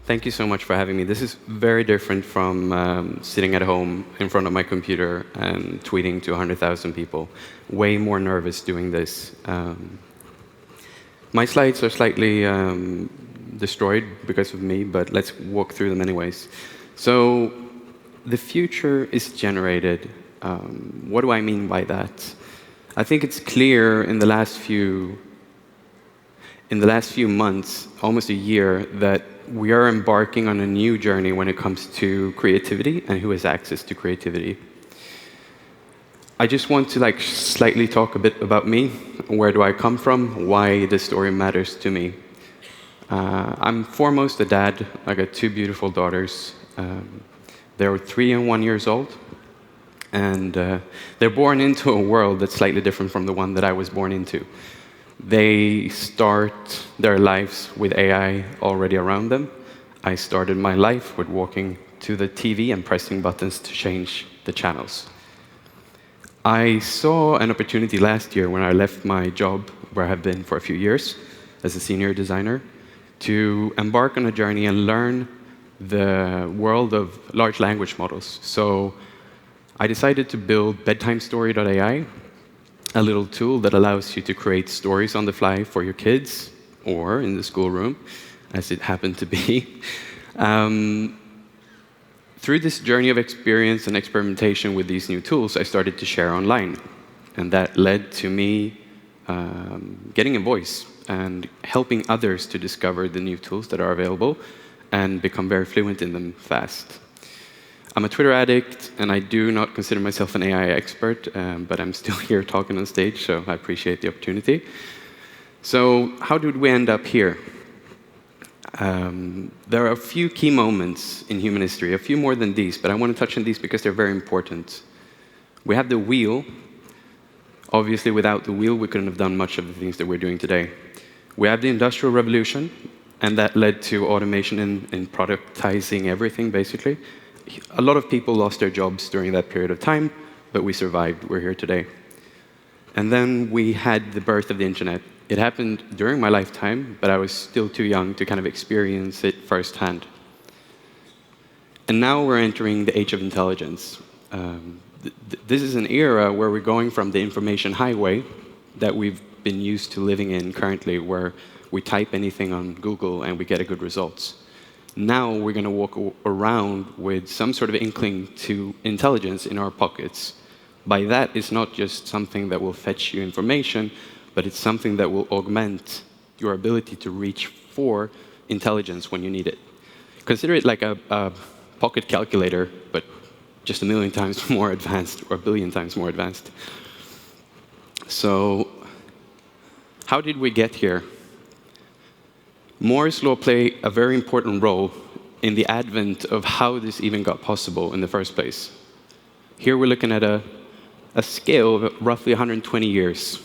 Thank you so much for having me. This is very different from sitting at home in front of my computer and tweeting to 100,000 people. Way more nervous doing this. My slides are slightly destroyed because of me, but let's walk through them anyways. So the future is generated. What do I mean by that? I think it's clear in the last few months, almost a year, that we are embarking on a new journey when it comes to creativity and who has access to creativity. I just want to slightly talk a bit about me. Where do I come from? Why this story matters to me. I'm foremost a dad. I got two beautiful daughters. They're 3 and 1 years old. And they're born into a world that's slightly different from the one that I was born into. They start their lives with AI already around them. I started my life with walking to the TV and pressing buttons to change the channels. I saw an opportunity last year when I left my job, where I have been for a few years as a senior designer, to embark on a journey and learn the world of large language models. So I decided to build bedtimestory.ai, a little tool that allows you to create stories on the fly for your kids, or in the schoolroom, as it happened to be. Through this journey of experience and experimentation with these new tools, I started to share online. And that led to me getting a voice and helping others to discover the new tools that are available and become very fluent in them fast. I'm a Twitter addict, and I do not consider myself an AI expert, but I'm still here talking on stage, so I appreciate the opportunity. So how did we end up here? There are a few key moments in human history, a few more than these, but I want to touch on these because they're very important. We have the wheel. Obviously, without the wheel, we couldn't have done much of the things that we're doing today. We have the Industrial Revolution, and that led to automation and productizing everything, basically. A lot of people lost their jobs during that period of time, but we survived. We're here today. And then we had the birth of the internet. It happened during my lifetime, but I was still too young to kind of experience it firsthand. And now we're entering the age of intelligence. This is an era where we're going from the information highway that we've been used to living in currently, where we type anything on Google and we get a good results. Now we're going to walk around with some sort of inkling to intelligence in our pockets. By that, it's not just something that will fetch you information, but it's something that will augment your ability to reach for intelligence when you need it. Consider it like a pocket calculator, but just 1 million times more advanced, or 1 billion times more advanced. So how did we get here? Moore's law played a very important role in the advent of how this even got possible in the first place. Here we're looking at a scale of roughly 120 years,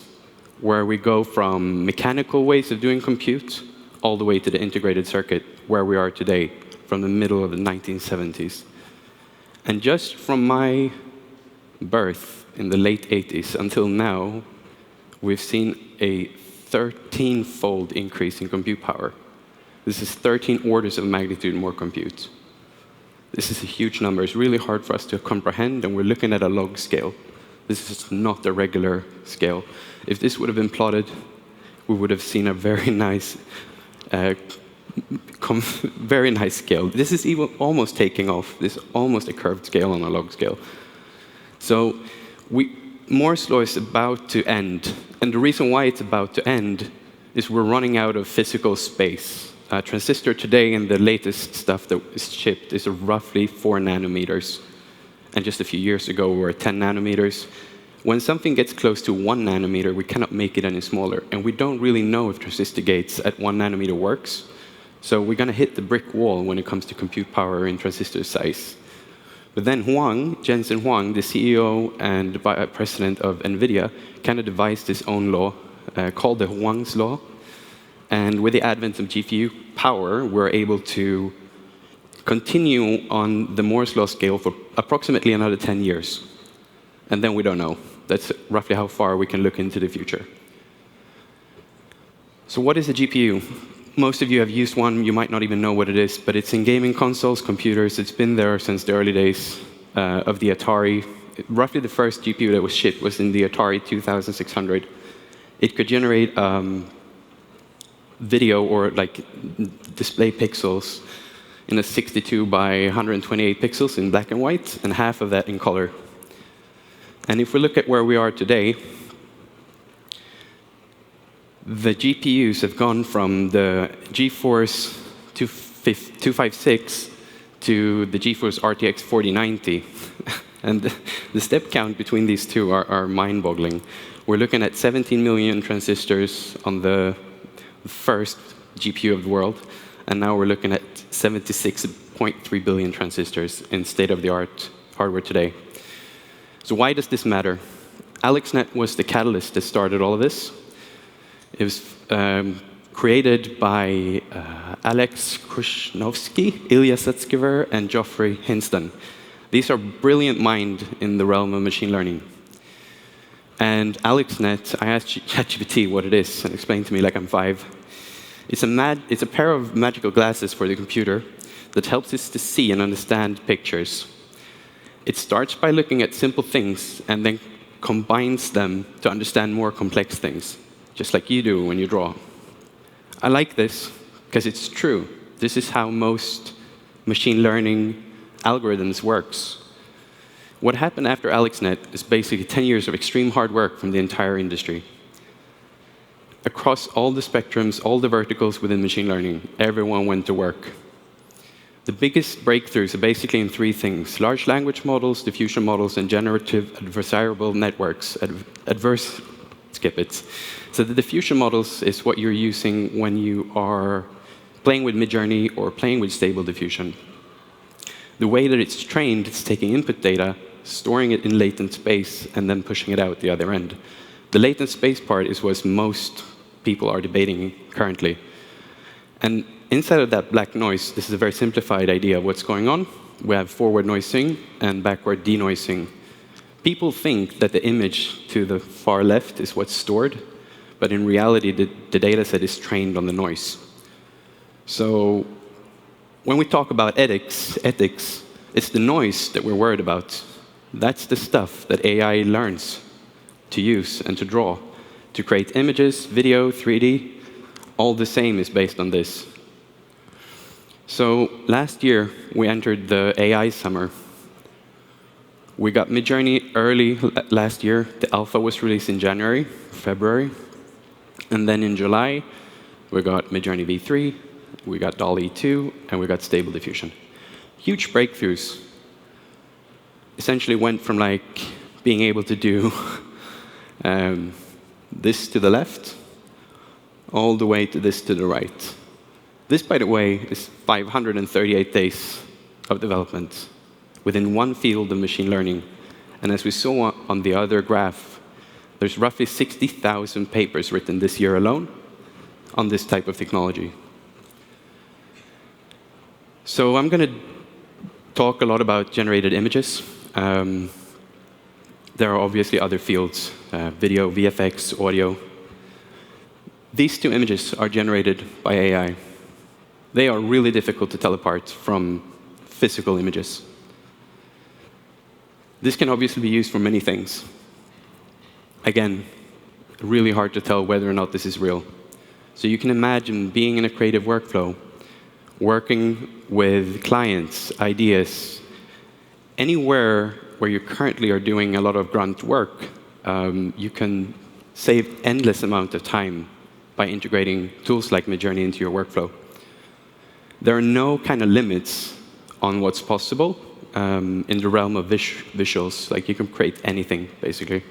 where we go from mechanical ways of doing compute all the way to the integrated circuit, where we are today, from the middle of the 1970s. And just from my birth in the late 80s until now, we've seen a 13-fold increase in compute power. This is 13 orders of magnitude more compute. This is a huge number. It's really hard for us to comprehend, and we're looking at a log scale. This is not a regular scale. If this would have been plotted, we would have seen a very nice scale. This is even almost taking off. This is almost a curved scale on a log scale. So Moore's law is about to end. And the reason why it's about to end is we're running out of physical space. A transistor today, and the latest stuff that is shipped, is roughly 4 nanometers. And just a few years ago, we were at 10 nanometers. When something gets close to 1 nanometer, we cannot make it any smaller. And we don't really know if transistor gates at 1 nanometer works. So we're going to hit the brick wall when it comes to compute power and transistor size. But then Jensen Huang, the CEO and president of NVIDIA, kind of devised his own law called the Huang's law. And with the advent of GPU power, we're able to continue on the Moore's law scale for approximately another 10 years. And then we don't know. That's roughly how far we can look into the future. So what is a GPU? most of you have used one. You might not even know what it is, but it's in gaming consoles, computers. It's been there since the early days of the Atari. Roughly the first GPU that was shipped was in the Atari 2600. It could generate video or like display pixels in a 62 by 128 pixels in black and white, and half of that in color. And if we look at where we are today, the GPUs have gone from the GeForce 256 to the GeForce RTX 4090. And the step count between these two are mind-boggling. We're looking at 17 million transistors on the first GPU of the world, and now we're looking at 76.3 billion transistors in state-of-the-art hardware today. So why does this matter? AlexNet was the catalyst that started all of this. It was created by Alex Krusnovsky, Ilya Sutskever, and Geoffrey Hinston. These are brilliant minds in the realm of machine learning. And AlexNet, I asked ChatGPT what it is, and explained to me like I'm 5. It's a pair of magical glasses for the computer that helps us to see and understand pictures. It starts by looking at simple things and then combines them to understand more complex things, just like you do when you draw. I like this because it's true. This is how most machine learning algorithms works. What happened after AlexNet is basically 10 years of extreme hard work from the entire industry. Across all the spectrums, all the verticals within machine learning, everyone went to work. The biggest breakthroughs are basically in 3 things: large language models, diffusion models, and generative adversarial networks. Skip it. So the diffusion models is what you're using when you are playing with Midjourney or playing with Stable Diffusion. The way that it's trained, it's taking input data, storing it in latent space, and then pushing it out the other end. The latent space part is what most people are debating currently. And inside of that black noise, this is a very simplified idea of what's going on. We have forward noising and backward denoising. People think that the image to the far left is what's stored, but in reality, the data set is trained on the noise. So when we talk about ethics, it's the noise that we're worried about. That's the stuff that AI learns to use and to draw, to create images, video, 3D. All the same is based on this. So last year, we entered the AI summer. We got Midjourney early last year. The alpha was released in January, February. And then in July, we got Midjourney V3, we got DALL-E 2, and we got Stable Diffusion. Huge breakthroughs. Essentially went from like being able to do this to the left, all the way to this to the right. This, by the way, is 538 days of development within one field of machine learning. And as we saw on the other graph, there's roughly 60,000 papers written this year alone on this type of technology. So I'm going to talk a lot about generated images. There are obviously other fields, video, VFX, audio. These 2 images are generated by AI. They are really difficult to tell apart from physical images. This can obviously be used for many things. Again, really hard to tell whether or not this is real. So you can imagine being in a creative workflow, working with clients, ideas, anywhere where you currently are doing a lot of grunt work, you can save endless amount of time by integrating tools like Midjourney into your workflow. There are no kind of limits on what's possible in the realm of visuals. Like you can create anything, basically.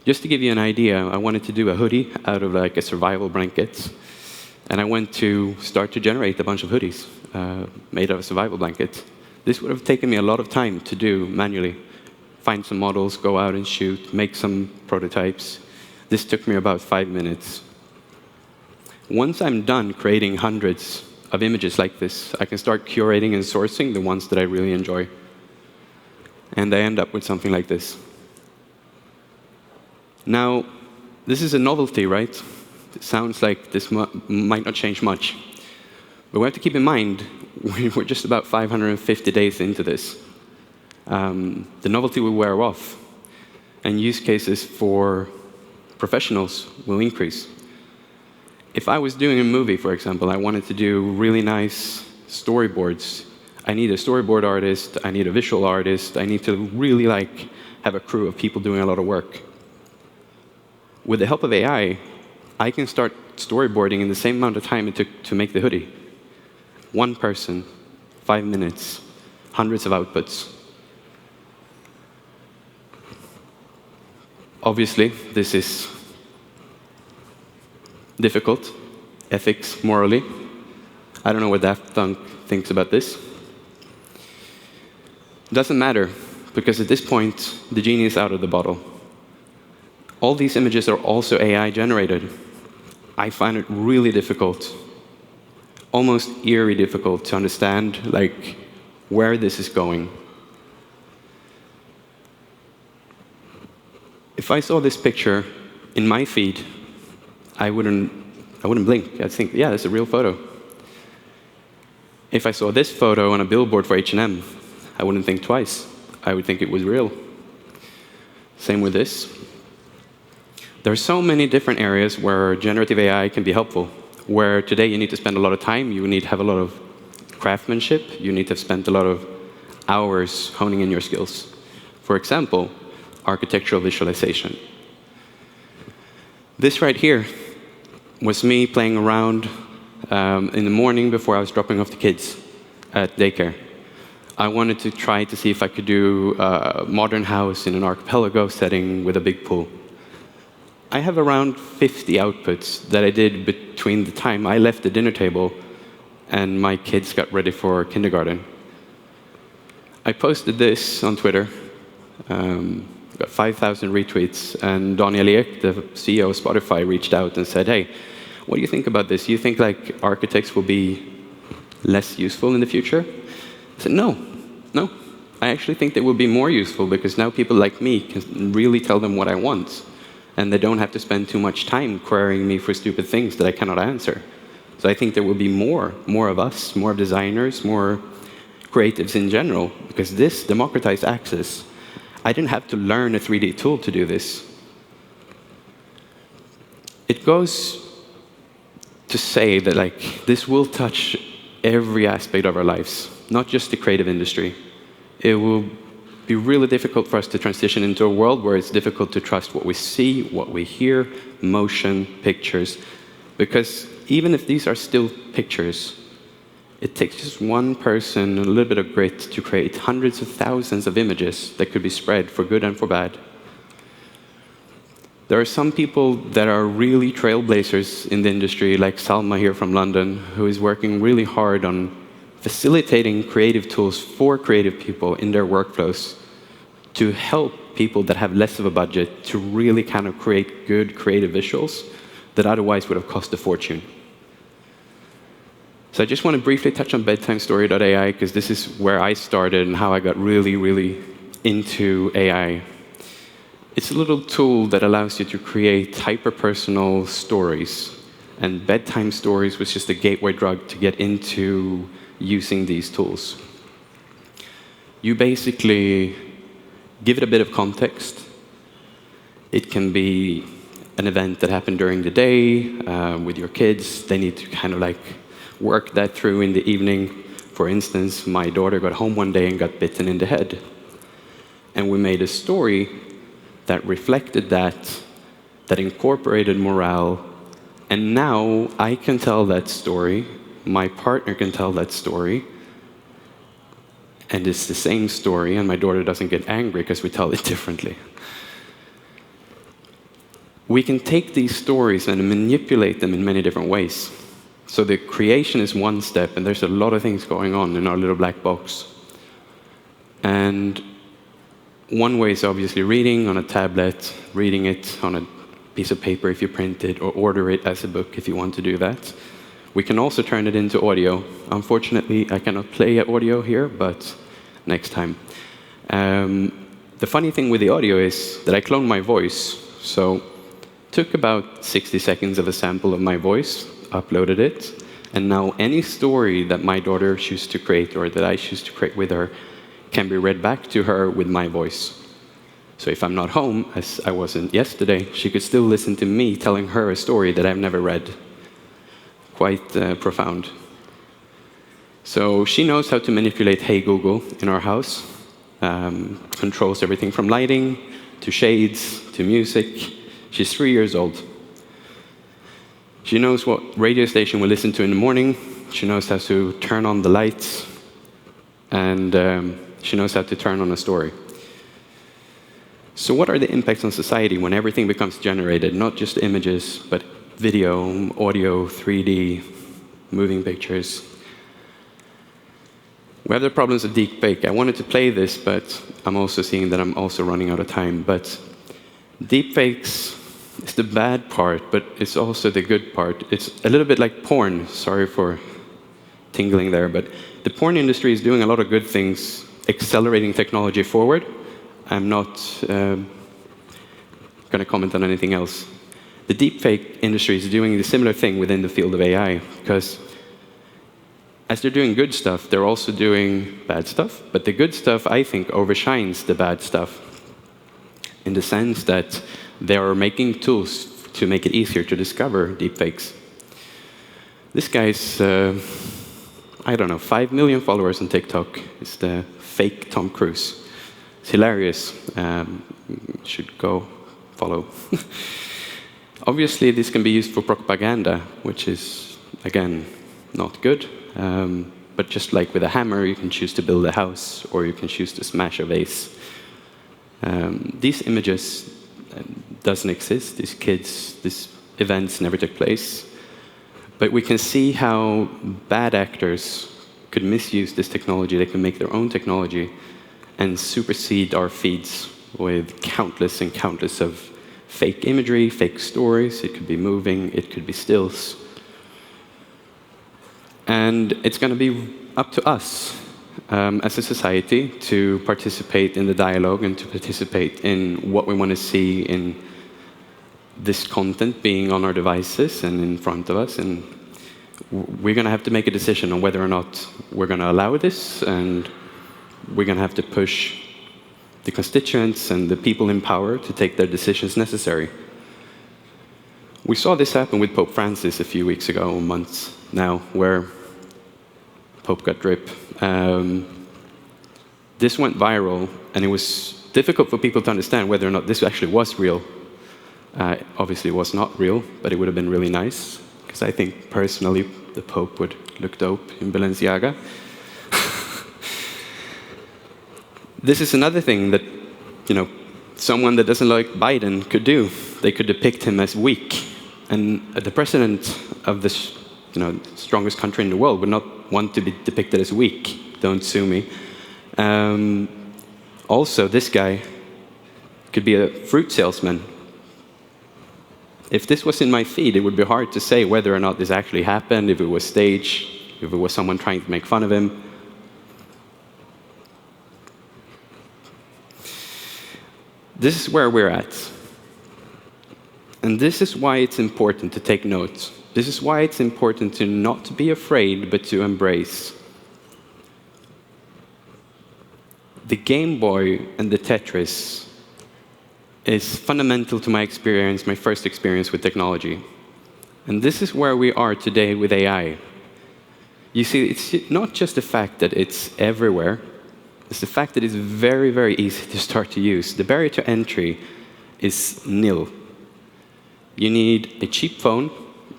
Just to give you an idea, I wanted to do a hoodie out of like a survival blanket. And I went to start to generate a bunch of hoodies made of a survival blanket. This would have taken me a lot of time to do manually. Find some models, go out and shoot, make some prototypes. This took me about 5 minutes. Once I'm done creating hundreds of images like this, I can start curating and sourcing the ones that I really enjoy. And I end up with something like this. Now, this is a novelty, right? It sounds like this might not change much. But we have to keep in mind, we're just about 550 days into this. The novelty will wear off, and use cases for professionals will increase. If I was doing a movie, for example, I wanted to do really nice storyboards. I need a storyboard artist, I need a visual artist, I need to really have a crew of people doing a lot of work. With the help of AI, I can start storyboarding in the same amount of time it took to make the hoodie. One person, 5 minutes, hundreds of outputs. Obviously, this is difficult, ethics, morally. I don't know what Daft Punk thinks about this. Doesn't matter, because at this point, the genie is out of the bottle. All these images are also AI generated. I find it really difficult, almost eerie difficult to understand where this is going. If I saw this picture in my feed, I wouldn't blink. I'd think, yeah, that's a real photo. If I saw this photo on a billboard for H&M, I wouldn't think twice. I would think it was real. Same with this. There are so many different areas where generative AI can be helpful, where today you need to spend a lot of time, you need to have a lot of craftsmanship, you need to have spent a lot of hours honing in your skills. For example, architectural visualization. This right here was me playing around in the morning before I was dropping off the kids at daycare. I wanted to try to see if I could do a modern house in an archipelago setting with a big pool. I have around 50 outputs that I did between the time I left the dinner table and my kids got ready for kindergarten. I posted this on Twitter, got 5,000 retweets, and Daniel Ek, the CEO of Spotify, reached out and said, hey, what do you think about this? You think architects will be less useful in the future? I said, no. I actually think they will be more useful because now people like me can really tell them what I want. And they don't have to spend too much time querying me for stupid things that I cannot answer. So I think there will be more of us, more designers, more creatives in general, because this democratized access. I didn't have to learn a 3D tool to do this. It goes to say that this will touch every aspect of our lives, not just the creative industry. It will be really difficult for us to transition into a world where it's difficult to trust what we see, what we hear, motion, pictures. Because even if these are still pictures, it takes just one person and a little bit of grit to create hundreds of thousands of images that could be spread for good and for bad. There are some people that are really trailblazers in the industry, like Salma here from London, who is working really hard on facilitating creative tools for creative people in their workflows to help people that have less of a budget to really kind of create good creative visuals that otherwise would have cost a fortune. So I just want to briefly touch on bedtimestory.ai because this is where I started and how I got really, really into AI. It's a little tool that allows you to create hyper-personal stories. And bedtime stories was just a gateway drug to get into using these tools. You basically give it a bit of context. It can be an event that happened during the day with your kids. They need to kind of work that through in the evening. For instance, my daughter got home one day and got bitten in the head. And we made a story that reflected that incorporated morale. And now I can tell that story. My partner can tell that story. And it's the same story, and my daughter doesn't get angry because we tell it differently. We can take these stories and manipulate them in many different ways. So the creation is one step, and there's a lot of things going on in our little black box. And one way is obviously reading on a tablet, reading it on a piece of paper if you print it, or order it as a book if you want to do that. We can also turn it into audio. Unfortunately, I cannot play audio here, but next time. The funny thing with the audio is that I clone my voice. So took about 60 seconds of a sample of my voice, uploaded it, and now any story that my daughter chooses to create or that I choose to create with her can be read back to her with my voice. So if I'm not home, as I wasn't yesterday, she could still listen to me telling her a story that I've never read. Quite profound. So she knows how to manipulate Hey Google in our house, controls everything from lighting to shades to music. She's 3 years old. She knows what radio station we listen to in the morning. She knows how to turn on the lights. And she knows how to turn on a story. So what are the impacts on society when everything becomes generated, not just images, but video, audio, 3D, moving pictures? We have the problems of deepfake. I wanted to play this, but I'm also seeing that I'm also running out of time. But deepfakes is the bad part, but it's also the good part. It's a little bit like porn. Sorry for tingling there, but the porn industry is doing a lot of good things, accelerating technology forward. I'm not going to comment on anything else. The deepfake industry is doing the similar thing within the field of AI, because as they're doing good stuff, they're also doing bad stuff. But the good stuff, I think, overshines the bad stuff in the sense that they are making tools to make it easier to discover deepfakes. This guy's, I don't know, 5 million followers on TikTok. It's the fake Tom Cruise. It's hilarious. Should go follow. Obviously, this can be used for propaganda, which is, again, not good. But just like with a hammer, you can choose to build a house, or you can choose to smash a vase. These images doesn't exist. These kids, these events never took place. But we can see how bad actors could misuse this technology. They can make their own technology and supersede our feeds with countless and countless of fake imagery, fake stories. It could be moving, it could be stills. And it's going to be up to us as a society to participate in the dialogue and to participate in what we want to see in this content being on our devices and in front of us. And we're going to have to make a decision on whether or not we're going to allow this, and we're going to have to push the constituents and the people in power to take their decisions necessary. We saw this happen with Pope Francis a few weeks ago, months now, where Pope got drip. This went viral, and it was difficult for people to understand whether or not this actually was real. Obviously, it was not real, but it would have been really nice, because I think, personally, the Pope would look dope in Balenciaga. This is another thing that, someone that doesn't like Biden could do. They could depict him as weak. And the president of the strongest country in the world would not want to be depicted as weak. Don't sue me. Also, this guy could be a fruit salesman. If this was in my feed, it would be hard to say whether or not this actually happened, if it was staged, if it was someone trying to make fun of him. This is where we're at. And this is why it's important to take notes. This is why it's important to not be afraid, but to embrace. The Game Boy and the Tetris is fundamental to my experience, my first experience with technology. And this is where we are today with AI. You see, it's not just the fact that it's everywhere. It's the fact that it's very, very easy to start to use. The barrier to entry is nil. You need a cheap phone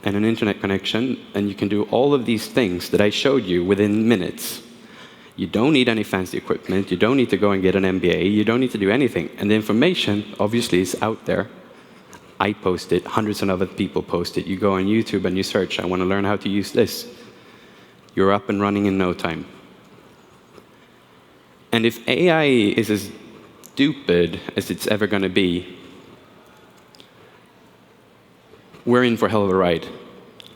and an internet connection, and you can do all of these things that I showed you within minutes. You don't need any fancy equipment. You don't need to go and get an MBA. You don't need to do anything. And the information, obviously, is out there. I post it. Hundreds of other people post it. You go on YouTube and you search, I want to learn how to use this. You're up and running in no time. And if AI is as stupid as it's ever going to be, we're in for a hell of a ride.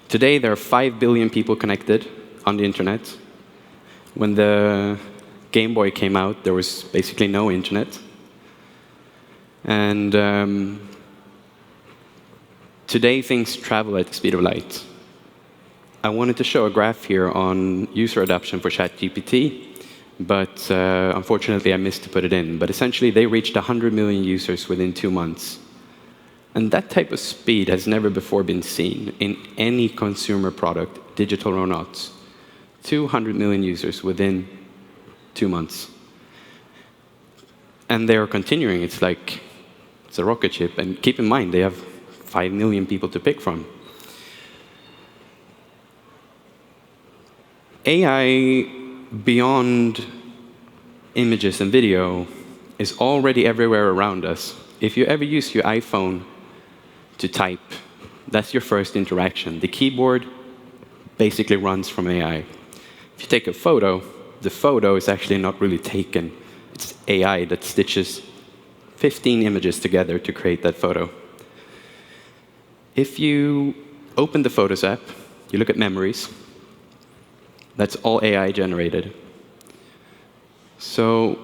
Today, there are 5 billion people connected on the internet. When the Game Boy came out, there was basically no internet. And Today, things travel at the speed of light. I wanted to show a graph here on user adoption for ChatGPT, but unfortunately, I missed to put it in. But essentially, they reached 100 million users within 2 months. And that type of speed has never before been seen in any consumer product, digital or not. 200 million users within 2 months. And they are continuing. It's like it's a rocket ship. And keep in mind, they have 5 million people to pick from. AI beyond images and video is already everywhere around us. If you ever use your iPhone to type, that's your first interaction. The keyboard basically runs from AI. If you take a photo, the photo is actually not really taken. It's AI that stitches 15 images together to create that photo. If you open the Photos app, you look at memories, that's all AI generated. So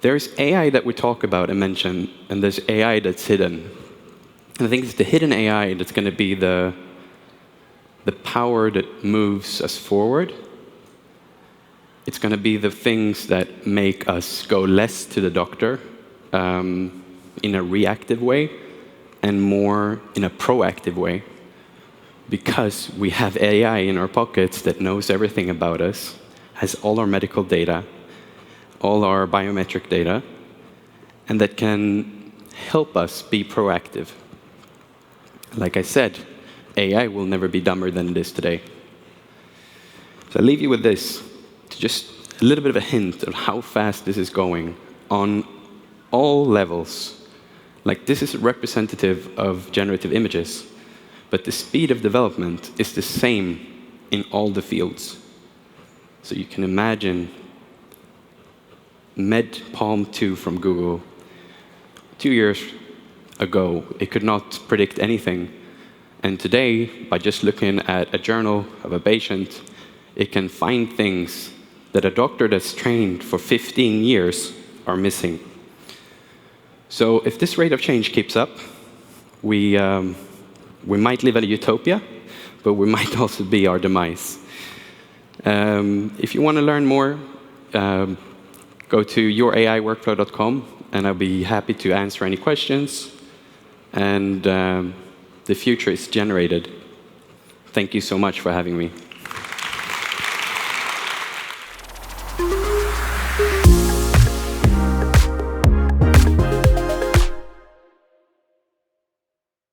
there's AI that we talk about and mention, and there's AI that's hidden. And I think it's the hidden AI that's going to be the power that moves us forward. It's going to be the things that make us go less to the doctor in a reactive way and more in a proactive way, because we have AI in our pockets that knows everything about us, has all our medical data, all our biometric data, and that can help us be proactive. Like I said, AI will never be dumber than it is today. So I'll leave you with this, to just a little bit of a hint of how fast this is going on all levels. Like, this is representative of generative images, but the speed of development is the same in all the fields. So you can imagine MedPalm 2 from Google. 2 years ago, it could not predict anything. And today, by just looking at a journal of a patient, it can find things that a doctor that's trained for 15 years are missing. So if this rate of change keeps up, we might live in a utopia, but we might also be our demise. If you want to learn more, go to youraiworkflow.com, and I'll be happy to answer any questions. And the future is generated. Thank you so much for having me.